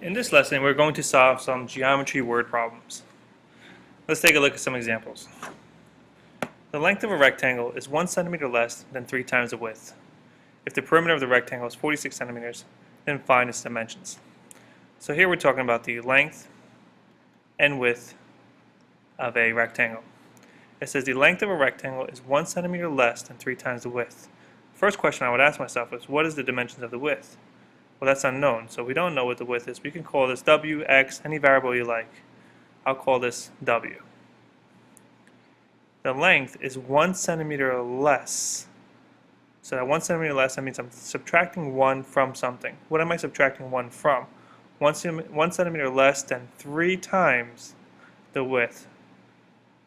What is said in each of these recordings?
In this lesson, we're going to solve some geometry word problems. Let's take a look at some examples. The length of a rectangle is 1 centimeter less than 3 times the width. If the perimeter of the rectangle is 46 centimeters, then find its dimensions. So here we're talking about the length and width of a rectangle. It says the length of a rectangle is 1 centimeter less than 3 times the width. First question I would ask myself is, what is the dimensions of the width? Well, that's unknown, so we don't know what the width is. We can call this W, X, any variable you like. I'll call this W. The length is 1 centimeter less. So that 1 centimeter less, that means I'm subtracting 1 from something. What am I subtracting 1 from? 1 centimeter less than 3 times the width.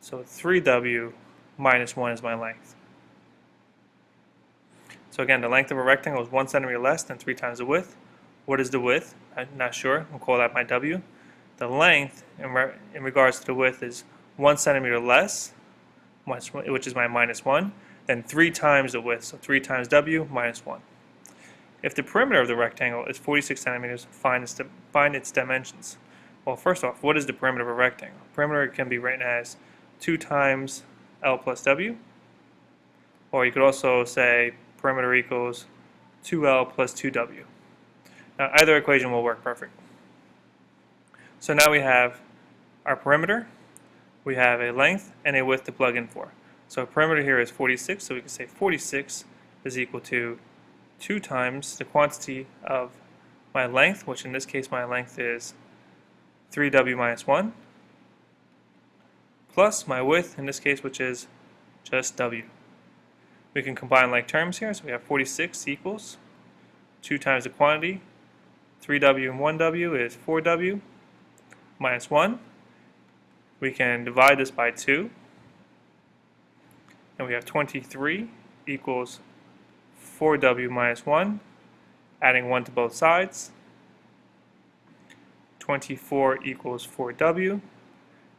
So 3W minus 1 is my length. So again, the length of a rectangle is 1 centimeter less than 3 times the width. What is the width? I'm not sure. We'll call that my W. The length in regards to the width is 1 centimeter less, which is my minus 1, then 3 times the width, so 3 times W minus 1. If the perimeter of the rectangle is 46 centimeters, find its dimensions. Well, first off, what is the perimeter of a rectangle? Perimeter can be written as 2 times L plus W, or you could also say perimeter equals 2L plus 2W. Now, either equation will work perfect. So now we have our perimeter, we have a length and a width to plug in for. So perimeter here is 46, so we can say 46 is equal to 2 times the quantity of my length, which in this case my length is 3W minus 1, plus my width in this case, which is just W. We can combine like terms here, so we have 46 equals 2 times the quantity, 3W and 1W is 4W minus 1. We can divide this by 2, and we have 23 equals 4W minus 1, adding 1 to both sides. 24 equals 4W,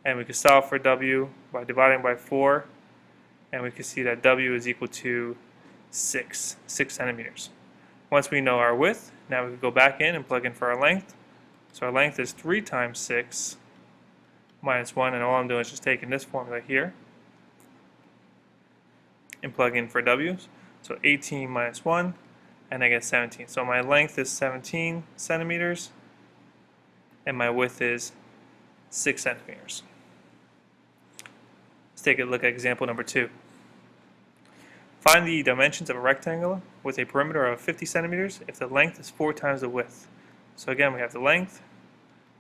and we can solve for W by dividing by 4, and we can see that W is equal to 6 centimeters. Once we know our width, now we can go back in and plug in for our length. So our length is 3 times 6 minus 1, and all I'm doing is just taking this formula here and plug in for W. So 18 minus 1, and I get 17. So my length is 17 centimeters, and my width is 6 centimeters. Let's take a look at example number 2. Find the dimensions of a rectangle with a perimeter of 50 centimeters if the length is 4 times the width. So again, we have the length,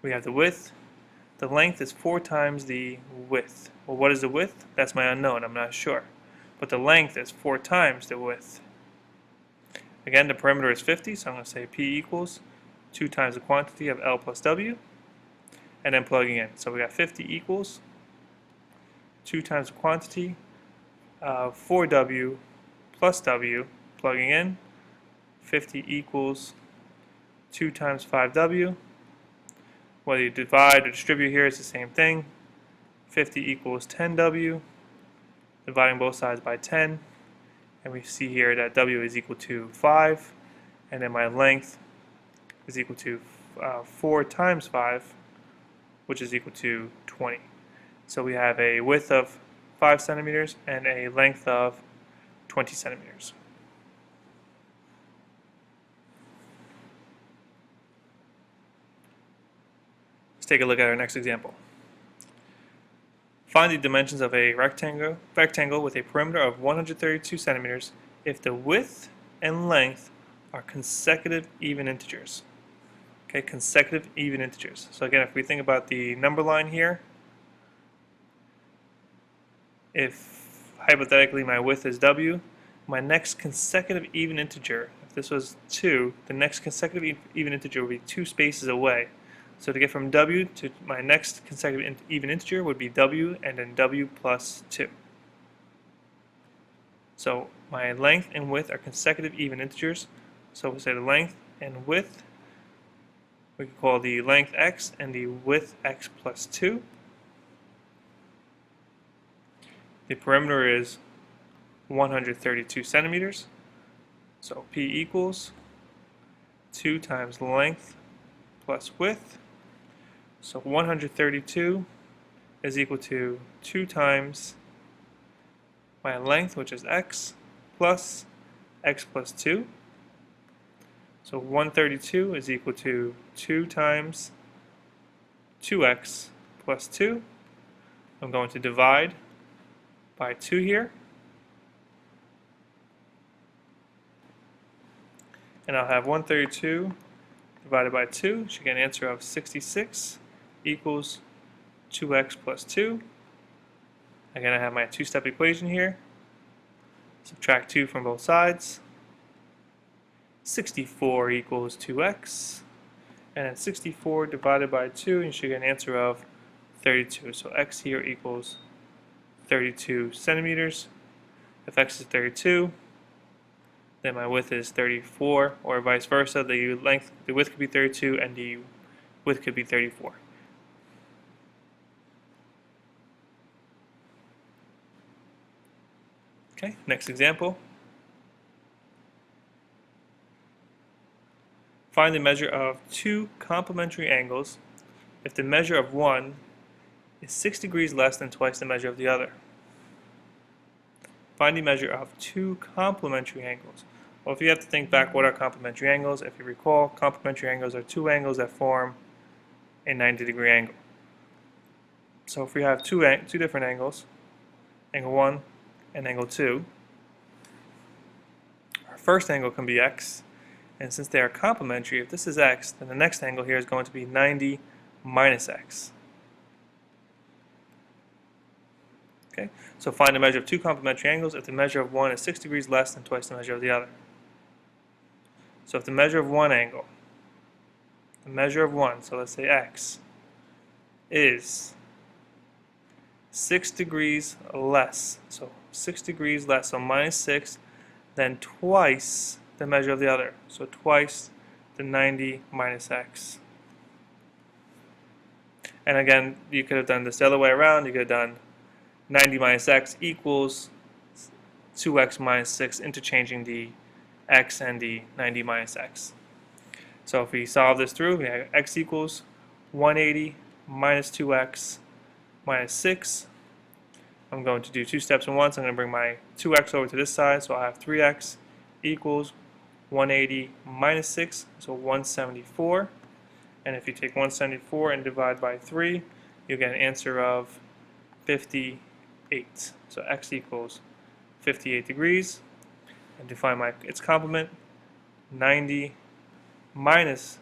we have the width. The length is 4 times the width. Well, what is the width? That's my unknown, I'm not sure. But the length is 4 times the width. Again, the perimeter is 50, so I'm going to say P equals 2 times the quantity of L plus W, and then plugging in. So we got 50 equals 2 times the quantity of 4W plus W, plugging in. 50 equals 2 times 5W. Whether you divide or distribute here, it's the same thing. 50 equals 10W, dividing both sides by 10. And we see here that W is equal to 5. And then my length is equal to 4 times 5, which is equal to 20. So we have a width of 5 centimeters and a length of 20 centimeters. Let's take a look at our next example. Find the dimensions of a rectangle with a perimeter of 132 centimeters if the width and length are consecutive even integers. Okay, consecutive even integers. So again, if we think about the number line here, if hypothetically my width is W, my next consecutive even integer, if this was 2, the next consecutive even integer would be 2 spaces away. So to get from W to my next consecutive even integer would be W and then W plus 2. So my length and width are consecutive even integers. So we'll say the length and width, we can call the length X and the width X plus 2. The perimeter is 132 centimeters. So P equals 2 times length plus width. So 132 is equal to 2 times my length, which is x, plus x plus 2. So 132 is equal to 2 times 2x plus 2. I'm going to divide by 2 here. And I'll have 132 divided by 2. Should get an answer of 66 equals 2x plus 2. Again, I have my two-step equation here. Subtract 2 from both sides. 64 equals 2x. And then 64 divided by 2, and you should get an answer of 32. So x here equals 32 centimeters. If x is 32, then my width is 34, or vice versa. The width could be 32 and the width could be 34. Okay, next example. Find the measure of two complementary angles if the measure of one is 6 degrees less than twice the measure of the other. Find the measure of two complementary angles. Well, if you have to think back, what are complementary angles? If you recall, complementary angles are two angles that form a 90-degree angle. So if we have two different angles, angle 1 and angle 2, our first angle can be x, and since they are complementary, if this is x, then the next angle here is going to be 90 minus x. Okay, so find the measure of two complementary angles if the measure of one is 6 degrees less than twice the measure of the other. So if the measure of one angle, so let's say x, is 6 degrees less, so 6 degrees less, so minus 6, then twice the measure of the other, so twice the 90 minus x. And again, you could have done this the other way around. You could have done 90 minus x equals 2x minus 6, interchanging the x and the 90 minus x. So if we solve this through, we have x equals 180 minus 2x minus 6. I'm going to do two steps at once. I'm going to bring my 2x over to this side, so I'll have 3x equals 180 minus 6, so 174. And if you take 174 and divide by 3, you get an answer of 58. So x equals 58 degrees. And to find its complement, 90 minus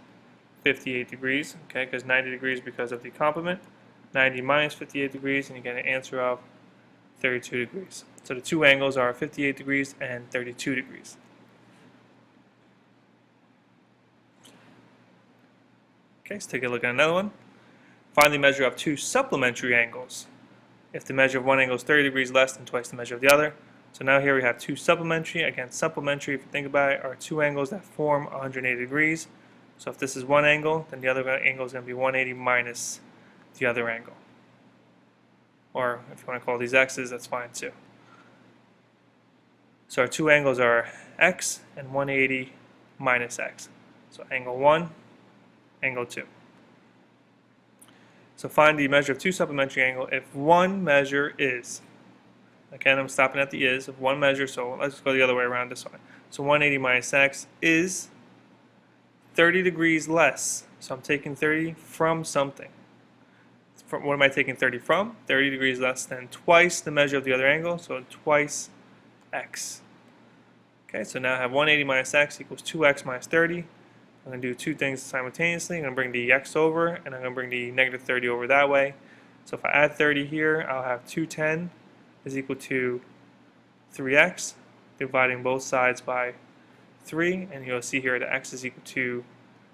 58 degrees, okay, because 90 degrees because of the complement, 90 minus 58 degrees, and you get an answer of 32 degrees. So the two angles are 58 degrees and 32 degrees. Okay, let's take a look at another one. Find the measure of two supplementary angles if the measure of one angle is 30 degrees less than twice the measure of the other. So now here we have two supplementary. Again, supplementary, if you think about it, are two angles that form 180 degrees. So if this is one angle, then the other angle is going to be 180 minus the other angle. Or if you want to call these x's, that's fine too. So our two angles are x and 180 minus x. So angle 1, angle 2. So find the measure of two supplementary angles if one measure is, again I'm stopping at the is, of one measure, so let's go the other way around this one. So 180 minus x is 30 degrees less. So I'm taking 30 from something. What am I taking 30 from? 30 degrees less than twice the measure of the other angle, so twice x. Okay, so now I have 180 minus x equals 2x minus 30. I'm going to do two things simultaneously. I'm going to bring the x over, and I'm going to bring the negative 30 over that way. So if I add 30 here, I'll have 210 is equal to 3x, dividing both sides by 3, and you'll see here that x is equal to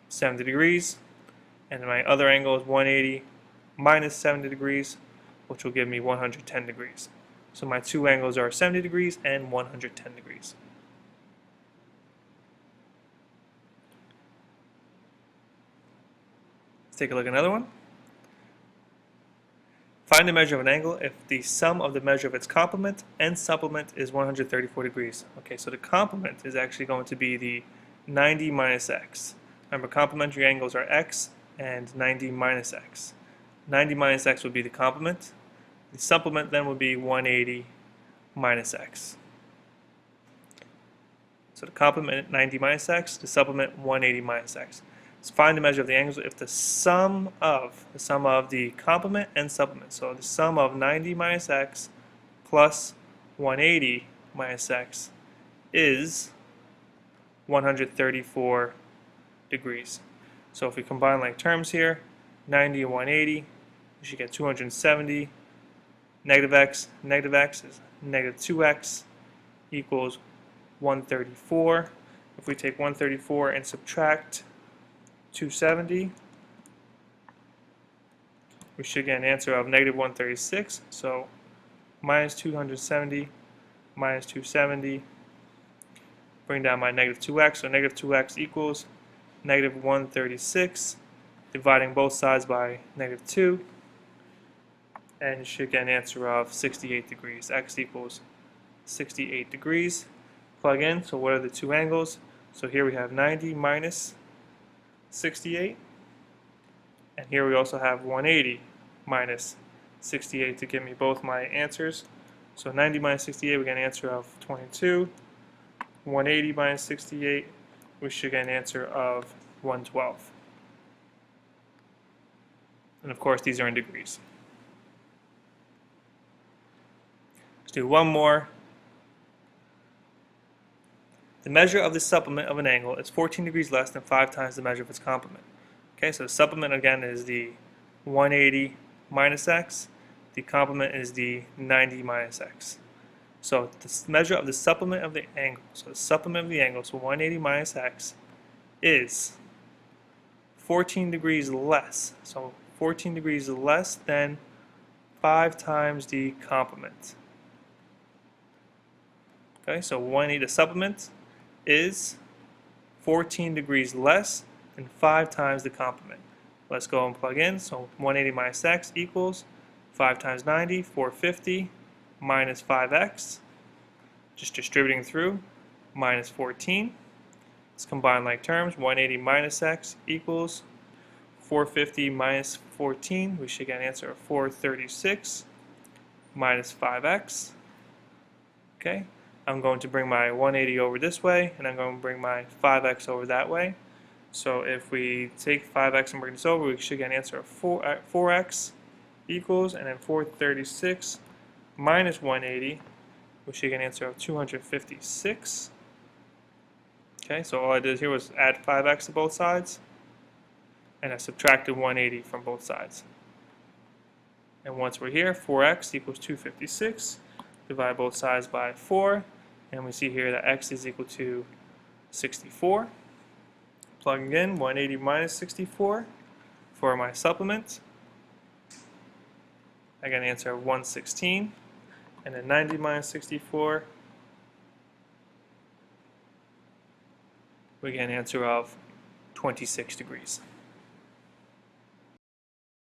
70 degrees. And my other angle is 180 minus 70 degrees, which will give me 110 degrees. So my two angles are 70 degrees and 110 degrees. Let's take a look at another one. Find the measure of an angle if the sum of the measure of its complement and supplement is 134 degrees. Okay, so the complement is actually going to be the 90 minus x. Remember, complementary angles are x and 90 minus x. 90 minus x would be the complement. The supplement then would be 180 minus x. So the complement 90 minus x, the supplement 180 minus x. So find the measure of the angles if the sum of the complement and supplement. So the sum of 90 minus x plus 180 minus x is 134 degrees. So if we combine like terms here, 90 and 180, we should get 270. Negative x is negative 2x equals 134. If we take 134 and subtract 270, we should get an answer of negative 136. So minus 270 minus 270, bring down my negative 2x, so negative 2x equals negative 136, dividing both sides by negative 2, and you should get an answer of 68 degrees. X equals 68 degrees. Plug in, so what are the two angles? So here we have 90 minus 68, and here we also have 180 minus 68 to give me both my answers. So 90 minus 68, we get an answer of 22. 180 minus 68, we should get an answer of 112. And of course, these are in degrees. Let's do one more. The measure of the supplement of an angle is 14 degrees less than 5 times the measure of its complement. Okay, so the supplement again is the 180 minus x. The complement is the 90 minus x. So the measure of the supplement of the angle, so the supplement of the angle, so 180 minus x, is 14 degrees less. So 14 degrees less than 5 times the complement. Okay, so 180, the supplement is 14 degrees less than 5 times the complement. Let's go and plug in. So 180 minus x equals 5 times 90, 450, minus 5x, just distributing through, minus 14. Let's combine like terms. 180 minus x equals 450 minus 14. We should get an answer of 436 minus 5x. Okay, I'm going to bring my 180 over this way, and I'm going to bring my 5x over that way. So if we take 5x and bring this over, we should get an answer of 4x equals, and then 436 minus 180, we should get an answer of 256. Okay, so all I did here was add 5x to both sides, and I subtracted 180 from both sides. And once we're here, 4x equals 256. Divide both sides by 4, and we see here that x is equal to 64. Plugging in 180 minus 64 for my supplement, I get an answer of 116. And then 90 minus 64, we get an answer of 26 degrees.